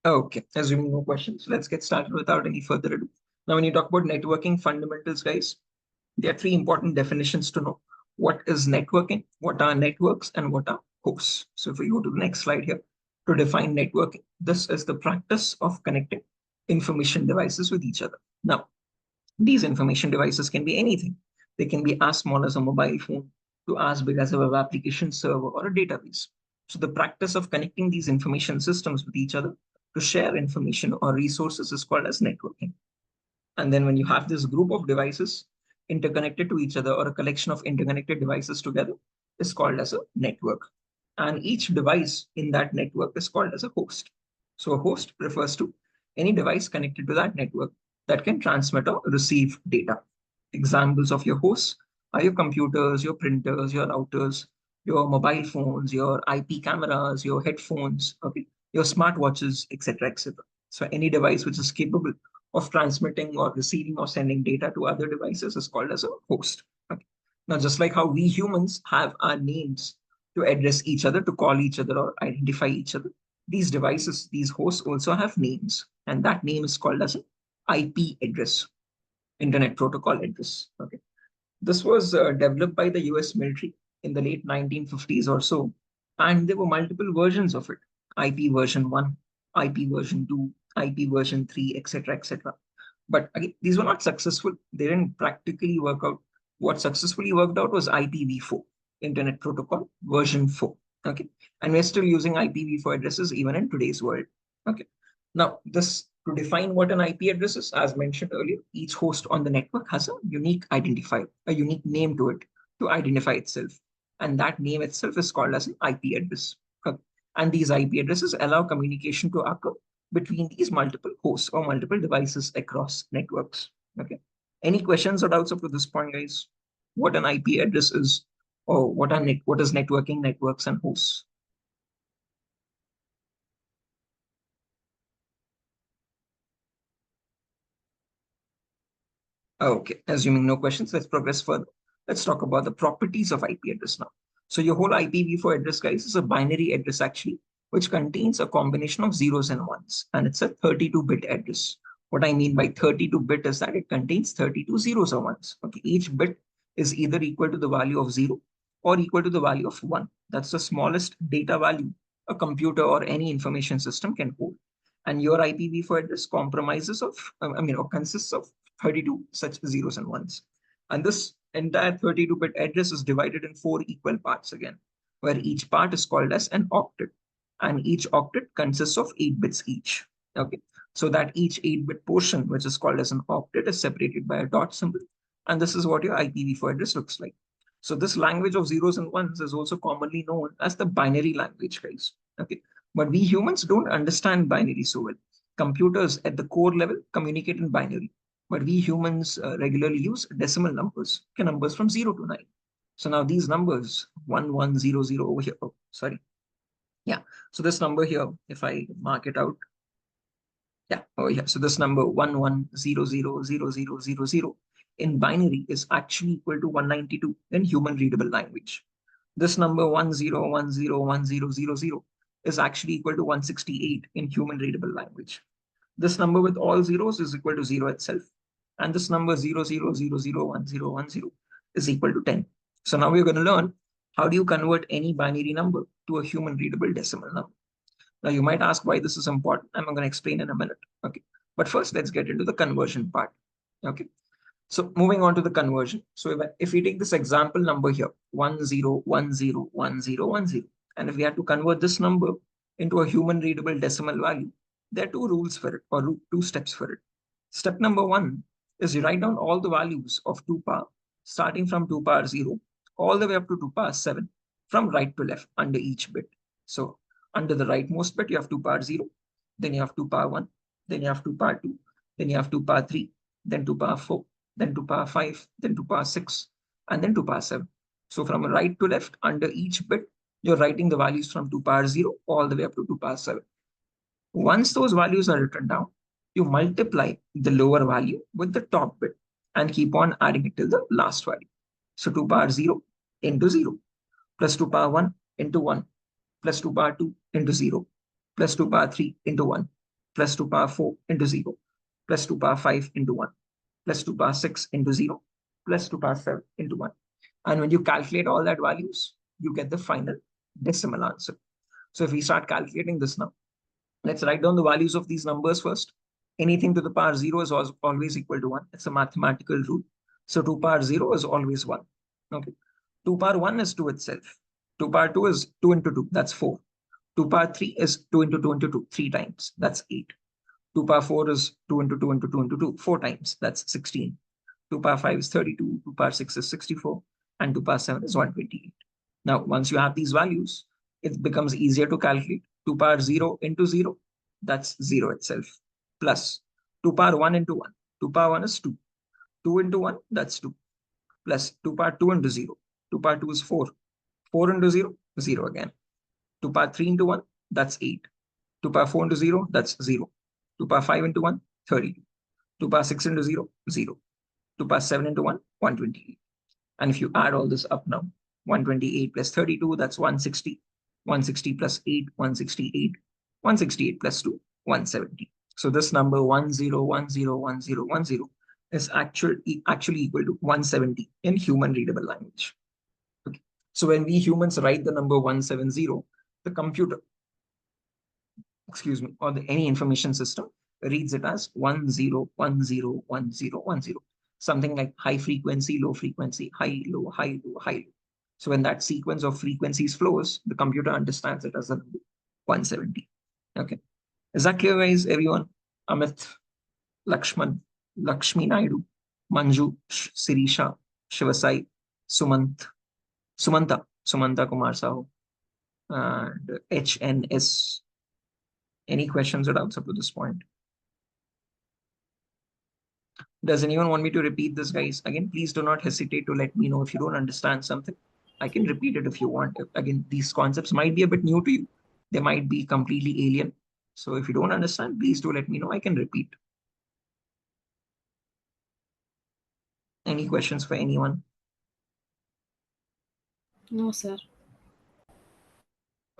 Okay, assuming no questions, let's get started without any further ado. Now, when you talk about networking fundamentals, guys, there are three important definitions to know. What is networking, what are networks, and what are hosts? So if we go to the next slide here, to define networking, this is the practice of connecting information devices with each other. Now, these information devices can be anything. They can be as small as a mobile phone to as big as a web application server or a database. So the practice of connecting these information systems with each other to share information or resources is called as networking. And then when you have this group of devices interconnected to each other, or a collection of interconnected devices together, is called as a network. And each device in that network is called as a host. So a host refers to any device connected to that network that can transmit or receive data. Examples of your hosts are your computers, your printers, your routers, your mobile phones, your IP cameras, your headphones, okay, your smartwatches, etc., etc. So any device which is capable of transmitting or receiving or sending data to other devices is called as a host. Okay. Now, just like how we humans have our names to address each other, to call each other or identify each other, these devices, these hosts also have names, and that name is called as an IP address, Internet Protocol address. Okay. This was developed by the US military in the late 1950s or so, and there were multiple versions of it: IP version 1, IP version 2, IP version 3, etc., etc. But again, these were not successful. They didn't practically work out. What successfully worked out was IPv4, Internet Protocol version 4. Okay, and we're still using IPv4 addresses even in today's world. Okay, now this to define what an IP address is, as mentioned earlier, each host on the network has a unique identifier, a unique name to it to identify itself, and that name itself is called as an IP address. Okay. And these IP addresses allow communication to occur between these multiple hosts or multiple devices across networks. Okay. Any questions or doubts up to this point, guys? What an IP address is, or what is networking, networks, and hosts? Okay, assuming no questions, let's progress further. Let's talk about the properties of IP address now. So your whole IPv4 address, guys, is a binary address actually, which contains a combination of zeros and ones, and it's a 32-bit address. What I mean by 32-bit is that it contains 32 zeros or ones. Okay, each bit is either equal to the value of 0 or equal to the value of 1. That's the smallest data value a computer or any information system can hold. And your IPv4 address compromises of, or consists of 32 such zeros and ones. And this entire 32-bit address is divided in 4 equal parts again, where each part is called as an octet. And each octet consists of 8 bits each. Okay, so that each 8-bit portion, which is called as an octet, is separated by a dot symbol. And this is what your IPv4 address looks like. So this language of zeros and ones is also commonly known as the binary language, guys. Okay, but we humans don't understand binary so well. Computers at the core level communicate in binary, but we humans regularly use decimal numbers, okay, numbers from 0 to 9. So now these numbers, 1100 over here, oh, sorry. Yeah, so this number here, if I mark it out, yeah, oh yeah, so this number 11000000 in binary is actually equal to 192 in human readable language. This number 10101000 is actually equal to 168 in human readable language. This number with all zeros is equal to 0 itself. And this number 00001010 is equal to 10. So now we're going to learn how do you convert any binary number to a human readable decimal number. Now you might ask why this is important. I'm going to explain in a minute. Okay. But first, let's get into the conversion part. Okay. So moving on to the conversion. So if we take this example number here, 10101010, and if we had to convert this number into a human readable decimal value, there are 2 rules for it, or 2 steps for it. Step number 1 is you write down all the values of 2 power, starting from 2 power 0, all the way up to 2 power 7, from right to left under each bit. So under the rightmost bit, you have 2 power 0, then you have 2 power 1, then you have 2 power 2, then you have 2 power 3, then 2 power 4, then 2 power 5, then 2 power 6, and then 2 power 7. So from right to left under each bit, you're writing the values from 2 power 0 all the way up to 2 power 7. Once those values are written down, you multiply the lower value with the top bit and keep on adding it till the last value. So 2 power 0 into 0, plus 2 power 1 into 1, plus 2 power 2 into 0, plus 2 power 3 into 1, plus 2 power 4 into 0, plus 2 power 5 into 1, plus 2 power 6 into 0, plus 2 power 7 into 1. And when you calculate all that values, you get the final decimal answer. So if we start calculating this now, let's write down the values of these numbers first. Anything to the power 0 is always equal to 1. It's a mathematical rule. So 2 power 0 is always 1. Okay. 2 power 1 is 2 itself. 2 power 2 is 2 into 2. That's 4. 2 power 3 is 2 into 2 into 2. 3 times. That's 8. 2 power 4 is 2 into 2 into 2 into 2. 4 times. That's 16. 2 power 5 is 32. 2 power 6 is 64. And 2 power 7 is 128. Now, once you have these values, it becomes easier to calculate. 2 power 0 into 0, that's 0 itself, plus 2 power 1 into 1. 2 power 1 is 2. 2 into 1, that's 2, plus 2 power 2 into 0. 2 power 2 is 4. 4 into 0, 0 again. 2 power 3 into 1, that's 8. 2 power 4 into 0, that's 0. 2 power 5 into 1, 32. 2 power 6 into 0, 0. 2 power 7 into 1, 128. And if you add all this up now, 128 plus 32, that's 160. 160 plus 8, 168. 168 plus 2, 170. So this number 10101010 is actually equal to 170 in human readable language. Okay. So when we humans write the number 170, the computer, or any information system reads it as 10101010. Something like high frequency, low frequency, high, low, high, low, high, low. So when that sequence of frequencies flows, the computer understands it as the number 170. Okay. Is that clear, guys? Everyone? Amit, Lakshman, Lakshmi Naidu, Manju, Sirisha, Shivasai, Sumanta Kumar Sahu, and HNS. Any questions or doubts up to this point? Does anyone want me to repeat this, guys? Again, please do not hesitate to let me know if you don't understand something. I can repeat it if you want. Again, these concepts might be a bit new to you. They might be completely alien. So if you don't understand, please do let me know. I can repeat. Any questions for anyone? No, sir.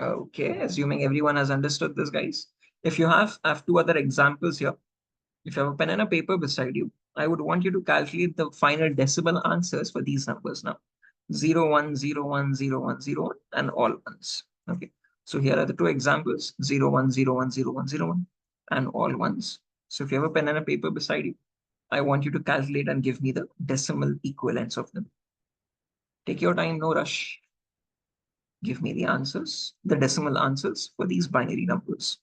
Okay, assuming everyone has understood this, guys. If you have, I have two other examples here. If you have a pen and a paper beside you, I would want you to calculate the final decimal answers for these numbers now. 0, 1, 0, 1, 0, 1, 0, 1, and all ones. Okay. So here are the two examples, 0, 1, 0, 1, 0, 1, 0, 1, and all ones. So if you have a pen and a paper beside you, I want you to calculate and give me the decimal equivalents of them. Take your time, no rush. Give me the answers, the decimal answers for these binary numbers.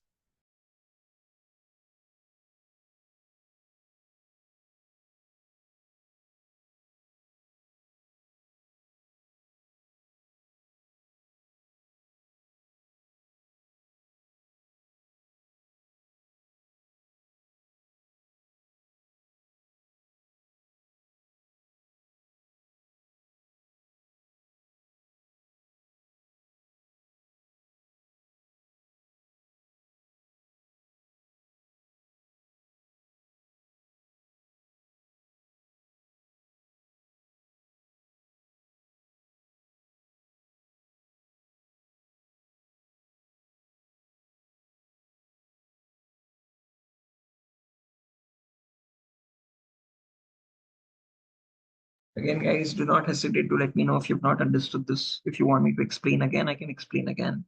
Again, guys, do not hesitate to let me know if you've not understood this. If you want me to explain again, I can explain again.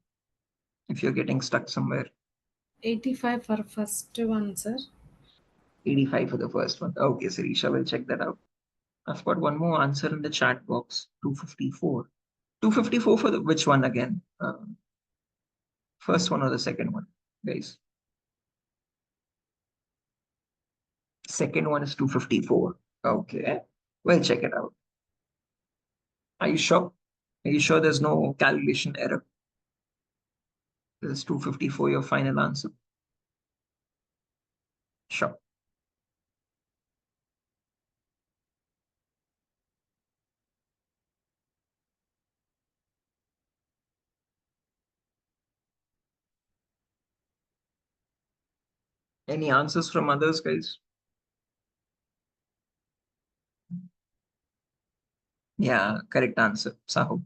If you're getting stuck somewhere. 85 for first one, sir. 85 for the first one. Okay, Sirisha will check that out. I've got one more answer in the chat box. 254. 254 for the which one again? First one or the second one, guys? Second one is 254. Okay. We'll check it out. Are you sure? Are you sure there's no calculation error? This is 254 your final answer? Sure. Any answers from others, guys? Yeah, correct answer, Sahu.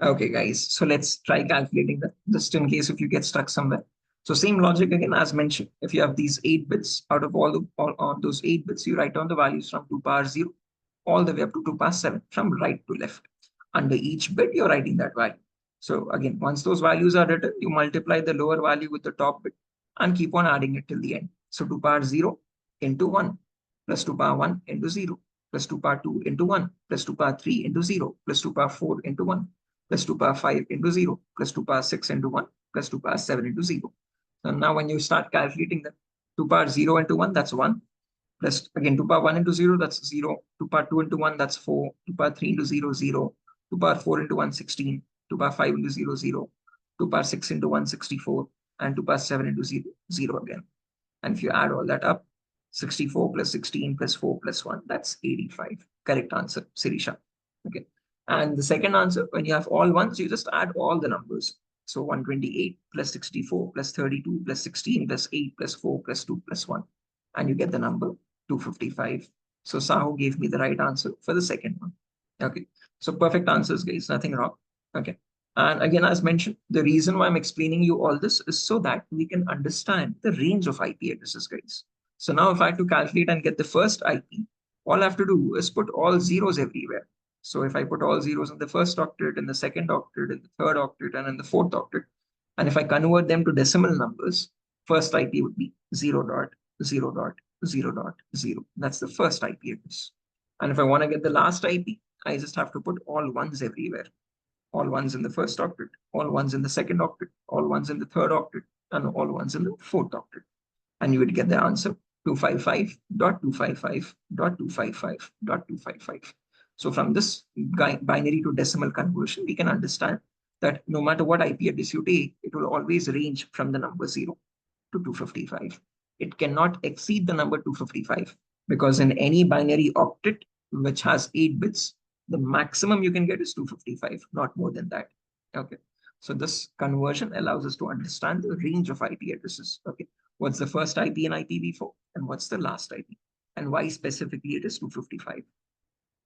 Okay, guys. So let's try calculating that just in case if you get stuck somewhere. So same logic again, as mentioned, if you have these 8 bits, out of all on those 8 bits, you write down the values from 2 power 0 all the way up to 2 power 7 from right to left. Under each bit, you're writing that value. So again, once those values are written, you multiply the lower value with the top bit and keep on adding it till the end. So 2 power 0 into 1 plus 2 power 1 into 0 plus 2 power 2 into 1 plus 2 power 3 into 0 plus 2 power 4 into 1 plus 2 power 5 into 0 plus 2 power 6 into 1 plus 2 power 7 into 0. So now when you start calculating that 2 power 0 into 1, that's 1. Plus again 2 power 1 into 0, that's 0. 2 power 2 into 1, that's 4. 2 power 3 into 0, 0. 2 power 4 into 1, 16. 2 power 5 into 0, 0. 2 power 6 into 1, 64. And 2 power 7 into 0, 0 again. And if you add all that up, 64 plus 16 plus 4 plus 1, that's 85. Correct answer, Sirisha. Okay. And the second answer, when you have all ones, you just add all the numbers. So 128 plus 64 plus 32 plus 16 plus 8 plus 4 plus 2 plus 1. And you get the number 255. So Sahu gave me the right answer for the second one. Okay. So perfect answers, guys. Nothing wrong. Okay. And again, as mentioned, the reason why I'm explaining you all this is so that we can understand the range of IP addresses, guys. So now if I have to calculate and get the first IP, all I have to do is put all zeros everywhere. So if I put all zeros in the first octet, in the second octet, in the third octet, and in the fourth octet, and if I convert them to decimal numbers, first IP would be 0.0.0.0. That's the first IP address. And if I want to get the last IP, I just have to put all ones everywhere. All ones in the first octet, all ones in the second octet, all ones in the third octet, and all ones in the fourth octet. And you would get the answer 255.255.255.255. So from this binary to decimal conversion, we can understand that no matter what IP address you take, it will always range from the number 0 to 255. It cannot exceed the number 255 because in any binary octet which has 8 bits, the maximum you can get is 255, not more than that. Okay. So this conversion allows us to understand the range of IP addresses. Okay. What's the first IP in IPv4 and what's the last IP and why specifically it is 255.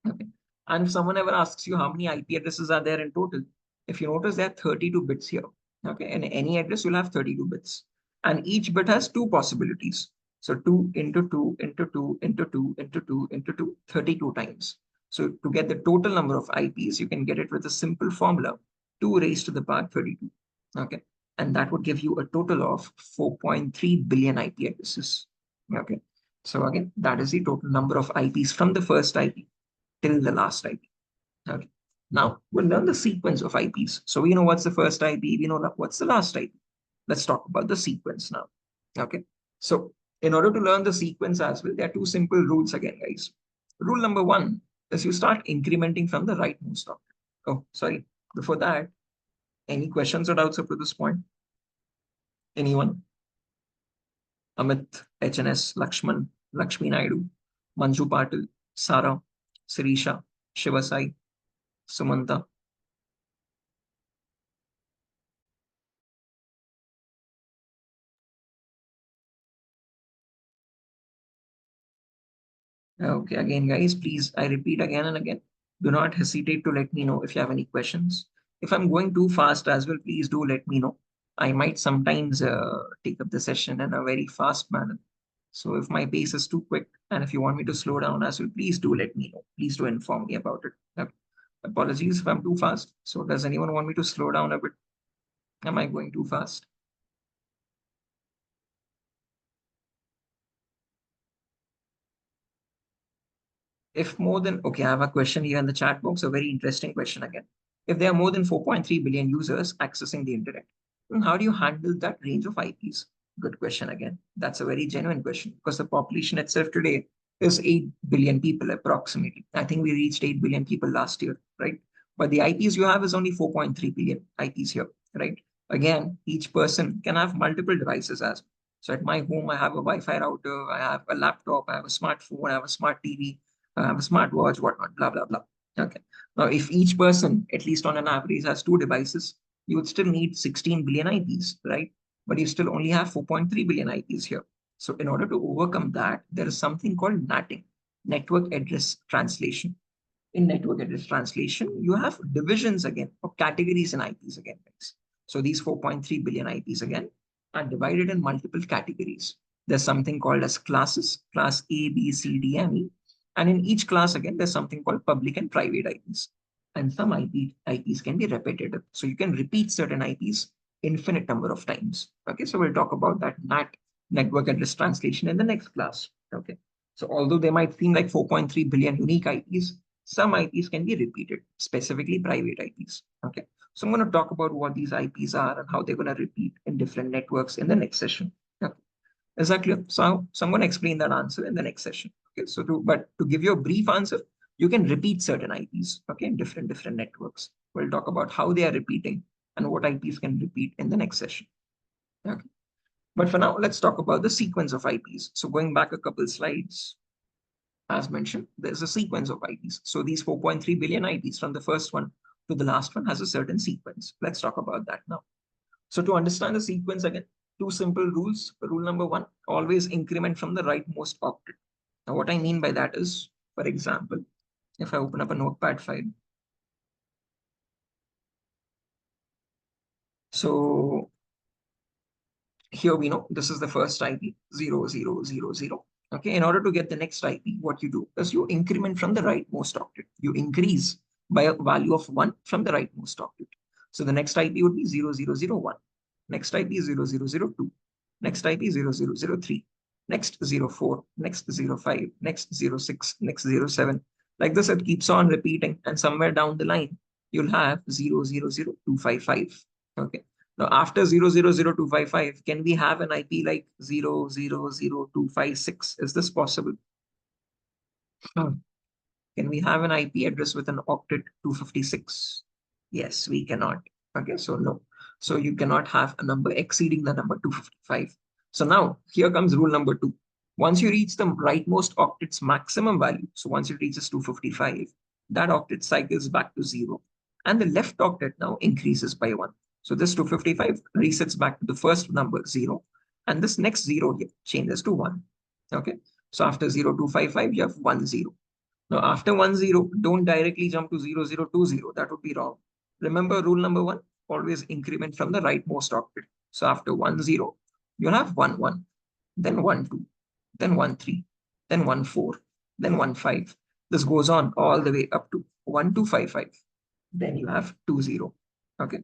Okay. And if someone ever asks you how many IP addresses are there in total, if you notice there are 32 bits here. Okay. And any address will have 32 bits. And each bit has two possibilities. So 2 into 2 into 2 into 2 into 2 into 2, 32 times. So to get the total number of IPs, you can get it with a simple formula, 2 raised to the power 32. Okay. And that would give you a total of 4.3 billion IP addresses. Okay. So again, that is the total number of IPs from the first IP till the last IP. Okay. Now we'll learn the sequence of IPs. So we know what's the first IP, we know what's the last IP. Let's talk about the sequence now. Okay. So in order to learn the sequence as well, there are two simple rules again, guys. Rule number 1 is you start incrementing from the rightmost octet. Oh, sorry. Before that, any questions or doubts up to this point? Anyone? Amit, HNS, Lakshman, Lakshmi Naidu, Manju Patil, Sara, Sirisha, Shivasai, Sumanta. Okay, again, guys, please, I repeat again and again, do not hesitate to let me know if you have any questions. If I'm going too fast as well, please do let me know. I might sometimes take up the session in a very fast manner. So if my pace is too quick and if you want me to slow down as well, please do let me know. Please do inform me about it. Okay. Apologies if I'm too fast. So does anyone want me to slow down a bit? Am I going too fast? If more than, okay, I have a question here in the chat box, a very interesting question again. If there are more than 4.3 billion users accessing the internet, then how do you handle that range of IPs? Good question again. That's a very genuine question because the population itself today is 8 billion people approximately. I think we reached 8 billion people last year, right? But the IPs you have is only 4.3 billion IPs here, right? Again, each person can have multiple devices as well. So at my home, I have a Wi-Fi router, I have a laptop, I have a smartphone, I have a smart TV, a smartwatch, whatnot, blah, blah, blah. Okay. Now, if each person, at least on an average, has 2 devices, you would still need 16 billion IPs, right? But you still only have 4.3 billion IPs here. So in order to overcome that, there is something called NATing, Network Address Translation. in network address translation, you have divisions again, or categories in IPs again, guys. So these 4.3 billion IPs again are divided in multiple categories. There's something called as classes, class A, B, C, D, and E. And in each class, again, there's something called public and private IPs. And some IPs can be repetitive. So you can repeat certain IPs infinite number of times. Okay, so we'll talk about that NAT, network address translation, in the next class. Okay, so although they might seem like 4.3 billion unique IPs, some IPs can be repeated, specifically private IPs. Okay, so I'm going to talk about what these IPs are and how they're going to repeat in different networks in the next session. Okay, is that clear? So I'm going to explain that answer in the next session. Okay, so to give you a brief answer, you can repeat certain IPs, okay, in different networks. We'll talk about how they are repeating and what IPs can repeat in the next session. Okay, but for now, let's talk about the sequence of IPs. So going back a couple slides, as mentioned, there's a sequence of IPs. So these 4.3 billion IPs from the first one to the last one has a certain sequence. Let's talk about that now. So to understand the sequence again, two simple rules. Rule number one, always increment from the rightmost octet. Now what I mean by that is, for example, if I open up a notepad file. So here we know this is the first IP, 0000. Okay, in order to get the next IP, what you do is you increment from the rightmost octet. You increase by a value of 1 from the rightmost octet. So the next IP would be 0001. Next IP 0002. Next IP 0003. Next 04. Next 05. Next 06. Next 07. Like this, it keeps on repeating. And somewhere down the line, you'll have 000255. Okay. Now, after 000255, can we have an IP like 000256? Is this possible? Can we have an IP address with an octet 256? Yes, we cannot. Okay, so no. So you cannot have a number exceeding the number 255. So now here comes rule number 2. Once you reach the rightmost octet's maximum value, so once it reaches 255, that octet cycles back to 0. And the left octet now increases by 1. So this 255 resets back to the first number 0. And this next 0 here changes to 1. Okay, so after 0255, you have 10. Now, after 10, don't directly jump to 0020. That would be wrong. Remember rule number 1, always increment from the rightmost octet. So after 10, you'll have 11, then 12, then 13, then 14, then 15. This goes on all the way up to 1255. Then you have 20. Okay,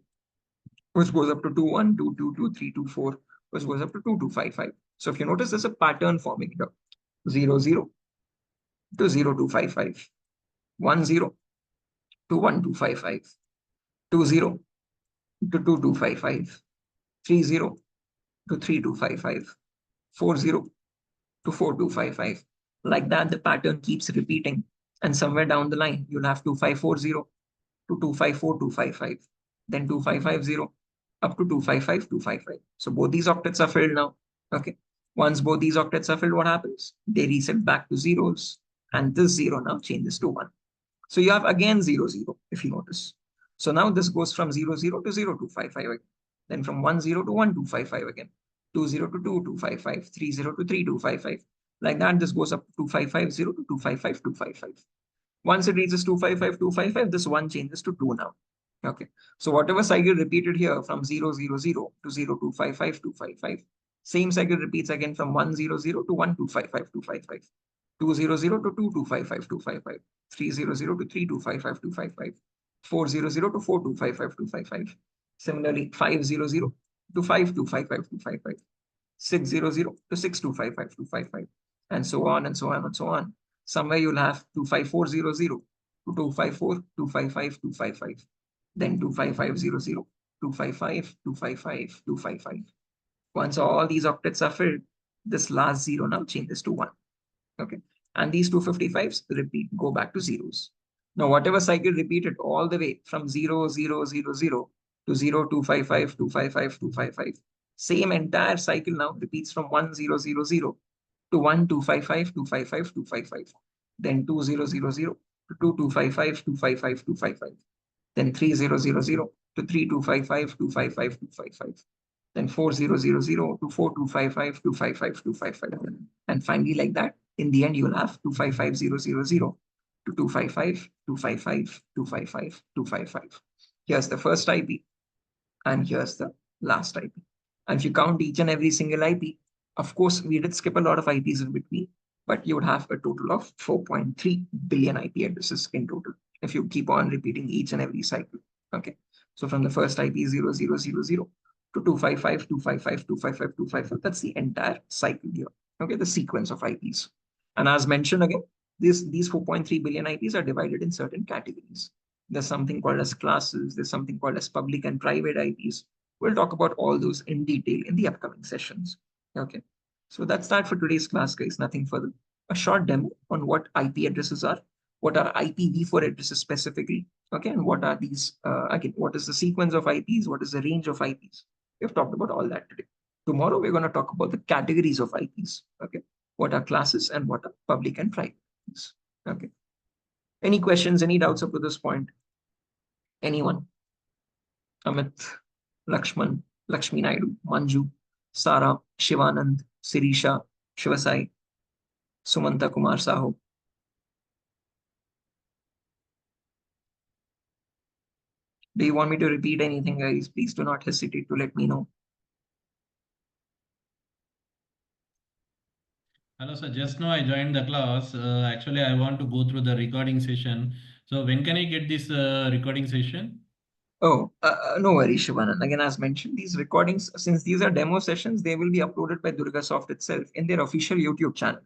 which goes up to 21, 22, 23, 24, which goes up to 2255. So if you notice, there's a pattern forming here. 00 to 0255, 10 to 1255, 20 to 2255, 30 to 3255, 40 to 4255. Like that, the pattern keeps repeating. And somewhere down the line, you'll have 2540 to 254255, then 2550 up to 255255. So both these octets are filled now. Okay. Once both these octets are filled, what happens? They reset back to zeros. And this 0 now changes to 1. So you have again 00, if you notice. So now this goes from 00 to 0255 again. Then from 10 to 1255 again. 20 to 2255, 30 to 3255. Like that, this goes up to 2550 to 255255. Once it reaches 255255, this 1 changes to 2 now. Okay. So whatever cycle repeated here from 000 to 0255255, same cycle repeats again from 100 to 1255255. 200 to 2255255, 300 to 3255255, 400 to 4255255. Similarly, 500 to 5255255, 600 to 6255255, and so on and so on and so on. Somewhere you'll have 25400 to 254255255, then 25500, 255, 255, 255. Once all these octets are filled, this last 0 now changes to 1. Okay, and these 255s repeat, go back to zeros. Now, whatever cycle repeated all the way from 0000 to 0255, 255, 255, same entire cycle now repeats from 1000 to 1255, 255, 255, then 2000 to 2255, 255, 255, then 3000 to 3255, 255, 255. Then 4000 to 4255, 255, 255. And finally, like that, in the end, you'll have 255000 to 255.255.255.255. Here's the first IP, and here's the last IP. And if you count each and every single IP, of course, we did skip a lot of IPs in between, but you would have a total of 4.3 billion IP addresses in total if you keep on repeating each and every cycle. Okay. So from the first IP 0000 to 255.255.255.255, that's the entire cycle here. Okay, the sequence of IPs. And as mentioned again, these 4.3 billion IPs are divided in certain categories. There's something called as classes. There's something called as public and private IPs. We'll talk about all those in detail in the upcoming sessions. Okay, so that's that for today's class, guys. Nothing further. A short demo on what IP addresses are, what are IPv4 addresses specifically, okay, and what are these, again, what is the sequence of IPs, what is the range of IPs. We've talked about all that today. Tomorrow, we're going to talk about the categories of IPs, okay, what are classes and what are public and private IPs, okay. Any questions, any doubts up to this point? Anyone? Amit, Lakshman, Lakshmi Naidu, Manju, Sara, Shivanand, Sirisha, Shivasai, Sumanta Kumar Saho. Do you want me to repeat anything, guys? Please do not hesitate to let me know. Hello, sir. Just now I joined the class. Actually, I want to go through the recording session. So when can I get this recording session? Oh, no worries, Shivanand. Again, as mentioned, these recordings, since these are demo sessions, they will be uploaded by DurgaSoft itself in their official YouTube channel.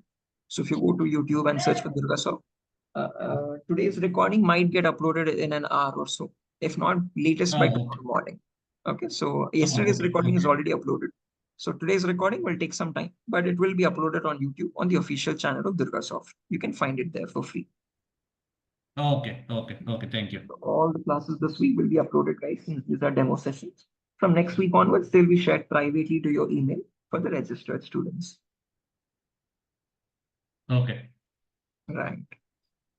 So if you go to YouTube and search for DurgaSoft, today's recording might get uploaded in an hour or so, if not latest by tomorrow morning. Okay, so yesterday's recording is already uploaded. So today's recording will take some time, but it will be uploaded on YouTube on the official channel of DurgaSoft. You can find it there for free. Okay. Thank you. So all the classes this week will be uploaded, guys, since these are demo sessions. From next week onwards, they'll be shared privately to your email for the registered students. Okay. Right.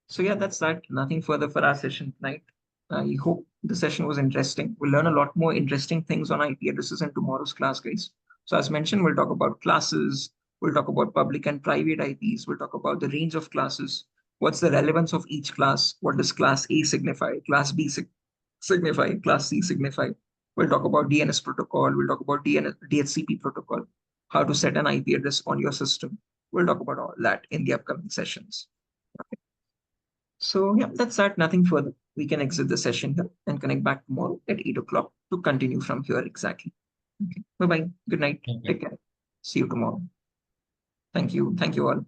So yeah, that's that. Nothing further for our session tonight. I hope the session was interesting. We'll learn a lot more interesting things on IP addresses in tomorrow's class, guys. So as mentioned, we'll talk about classes. We'll talk about public and private IPs. We'll talk about the range of classes. What's the relevance of each class? What does class A signify? Class B signify? Class C signify? We'll talk about DNS protocol. We'll talk about DHCP protocol. How to set an IP address on your system. We'll talk about all that in the upcoming sessions. Okay. So yeah, that's that. Nothing further. We can exit the session here and connect back tomorrow at 8 o'clock to continue from here exactly. Okay. Bye-bye. Good night. Okay. Take care. See you tomorrow. Thank you. Thank you all.